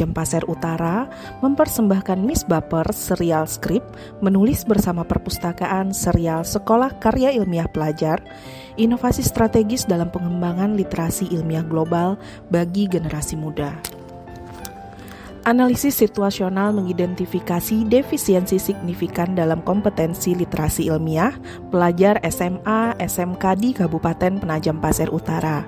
Penajam Pasir Utara mempersembahkan Miss Baper serial skrip menulis bersama perpustakaan serial Sekolah Karya Ilmiah Pelajar, inovasi strategis dalam pengembangan literasi ilmiah global bagi generasi muda. Analisis situasional mengidentifikasi defisiensi signifikan dalam kompetensi literasi ilmiah pelajar SMA, SMK di Kabupaten Penajam Pasir Utara,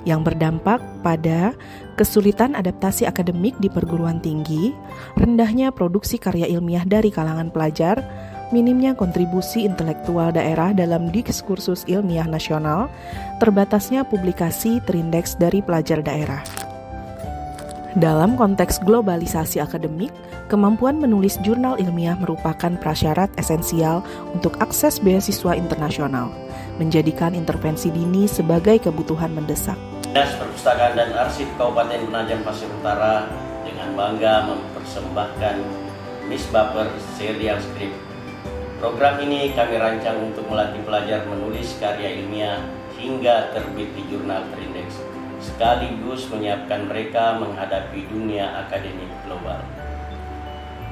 yang berdampak pada kesulitan adaptasi akademik di perguruan tinggi, rendahnya produksi karya ilmiah dari kalangan pelajar, minimnya kontribusi intelektual daerah dalam diskursus ilmiah nasional, terbatasnya publikasi terindeks dari pelajar daerah. Dalam konteks globalisasi akademik, kemampuan menulis jurnal ilmiah merupakan prasyarat esensial untuk akses beasiswa internasional, menjadikan intervensi dini sebagai kebutuhan mendesak. Dinas Perpustakaan dan Arsip Kabupaten Penajam Pasir Utara dengan bangga mempersembahkan Miss Baper serial skrip. Program ini kami rancang untuk melatih pelajar menulis karya ilmiah hingga terbit di jurnal terindeks, sekaligus menyiapkan mereka menghadapi dunia akademik global.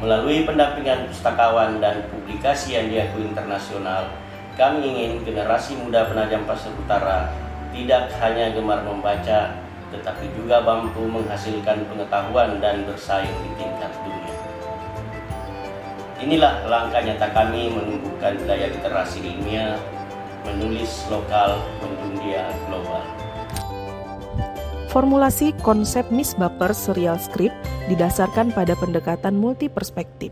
Melalui pendampingan pustakawan dan publikasi yang diakui internasional, kami ingin generasi muda Penajam Pasir Utara tidak hanya gemar membaca, tetapi juga mampu menghasilkan pengetahuan dan bersaing di tingkat dunia. Inilah langkah nyata kami menumbuhkan daya literasi ilmiah, menulis lokal, mendunia global. Formulasi konsep Miss Baper serial skrip didasarkan pada pendekatan multiperspektif.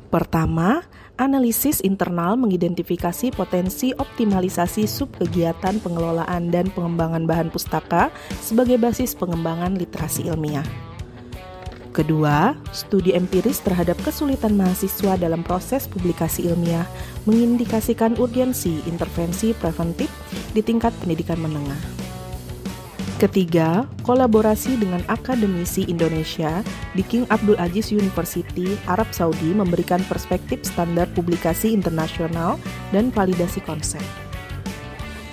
Pertama, analisis internal mengidentifikasi potensi optimalisasi subkegiatan pengelolaan dan pengembangan bahan pustaka sebagai basis pengembangan literasi ilmiah. Kedua, studi empiris terhadap kesulitan mahasiswa dalam proses publikasi ilmiah mengindikasikan urgensi intervensi preventif di tingkat pendidikan menengah. Ketiga, kolaborasi dengan akademisi Indonesia di King Abdul Aziz University, Arab Saudi memberikan perspektif standar publikasi internasional dan validasi konsep.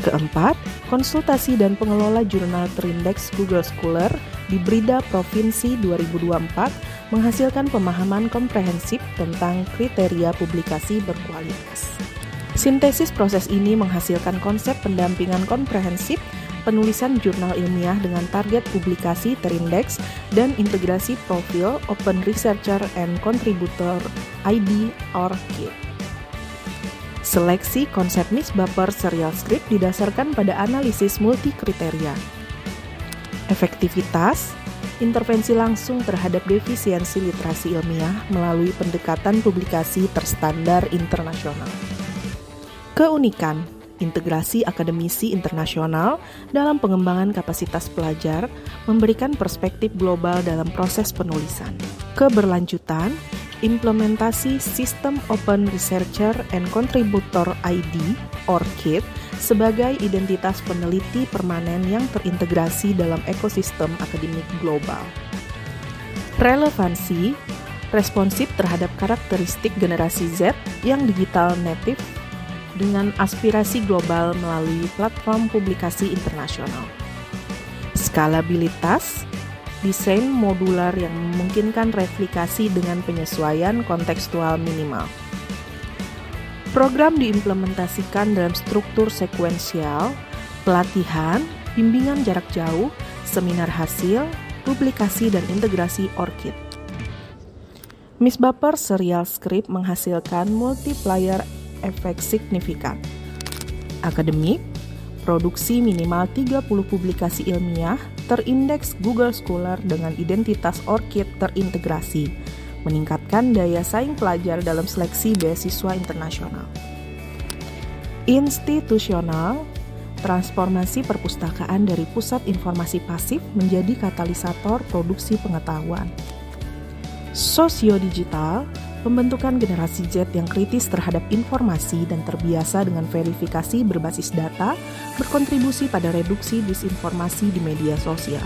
Keempat, konsultasi dan pengelola jurnal terindeks Google Scholar di Brida Provinsi 2024 menghasilkan pemahaman komprehensif tentang kriteria publikasi berkualitas. Sintesis proses ini menghasilkan konsep pendampingan komprehensif penulisan jurnal ilmiah dengan target publikasi terindeks dan integrasi profil Open Researcher and Contributor ID (ORCID). Seleksi konsep Miss Baper serial skrip didasarkan pada analisis multikriteria. Efektivitas, intervensi langsung terhadap defisiensi literasi ilmiah melalui pendekatan publikasi terstandar internasional. Keunikan, integrasi akademisi internasional dalam pengembangan kapasitas pelajar, memberikan perspektif global dalam proses penulisan. Keberlanjutan, implementasi sistem Open Researcher and Contributor ID (ORCID) sebagai identitas peneliti permanen yang terintegrasi dalam ekosistem akademik global. Relevansi, responsif terhadap karakteristik generasi Z yang digital native dengan aspirasi global melalui platform publikasi internasional. Skalabilitas, desain modular yang memungkinkan replikasi dengan penyesuaian kontekstual minimal. Program diimplementasikan dalam struktur sekuensial, pelatihan, bimbingan jarak jauh, seminar hasil, publikasi dan integrasi ORCID. Miss Baper serial skrip menghasilkan multiplier efek signifikan. Akademik, produksi minimal 30 publikasi ilmiah terindeks Google Scholar dengan identitas ORCID terintegrasi, meningkatkan daya saing pelajar dalam seleksi beasiswa internasional. Institusional, transformasi perpustakaan dari pusat informasi pasif menjadi katalisator produksi pengetahuan. Sosio-digital, pembentukan generasi Z yang kritis terhadap informasi dan terbiasa dengan verifikasi berbasis data berkontribusi pada reduksi disinformasi di media sosial.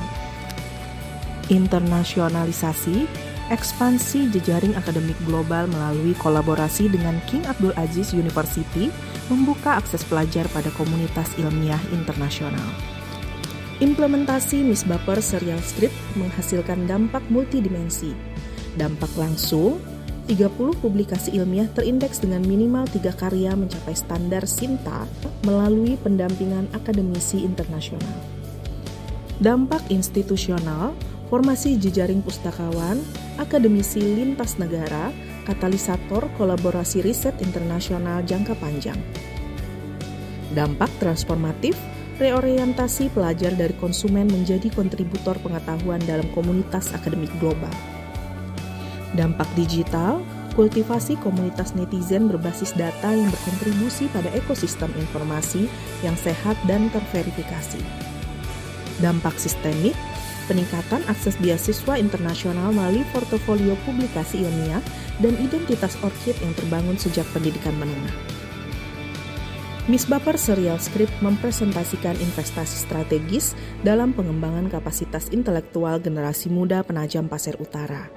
Internasionalisasi, ekspansi jejaring akademik global melalui kolaborasi dengan King Abdul Aziz University membuka akses pelajar pada komunitas ilmiah internasional. Implementasi Miss Baper Serial Script menghasilkan dampak multidimensi. Dampak langsung, 30 publikasi ilmiah terindeks dengan minimal 3 karya mencapai standar SINTA melalui pendampingan akademisi internasional. Dampak institusional, formasi jejaring pustakawan, akademisi lintas negara, katalisator kolaborasi riset internasional jangka panjang. Dampak transformatif, reorientasi pelajar dari konsumen menjadi kontributor pengetahuan dalam komunitas akademik global. Dampak digital, kultivasi komunitas netizen berbasis data yang berkontribusi pada ekosistem informasi yang sehat dan terverifikasi. Dampak sistemik, peningkatan akses beasiswa internasional melalui portofolio publikasi ilmiah dan identitas ORCID yang terbangun sejak pendidikan menengah. Miss Baper Serial Script mempresentasikan investasi strategis dalam pengembangan kapasitas intelektual generasi muda penajam Pasir Utara.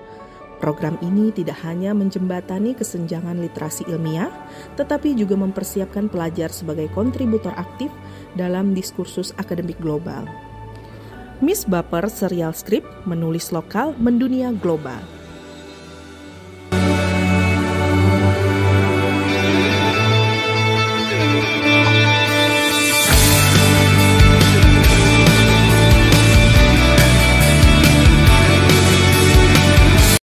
Program ini tidak hanya menjembatani kesenjangan literasi ilmiah, tetapi juga mempersiapkan pelajar sebagai kontributor aktif dalam diskursus akademik global. Miss Baper Serial Script menulis lokal, mendunia global.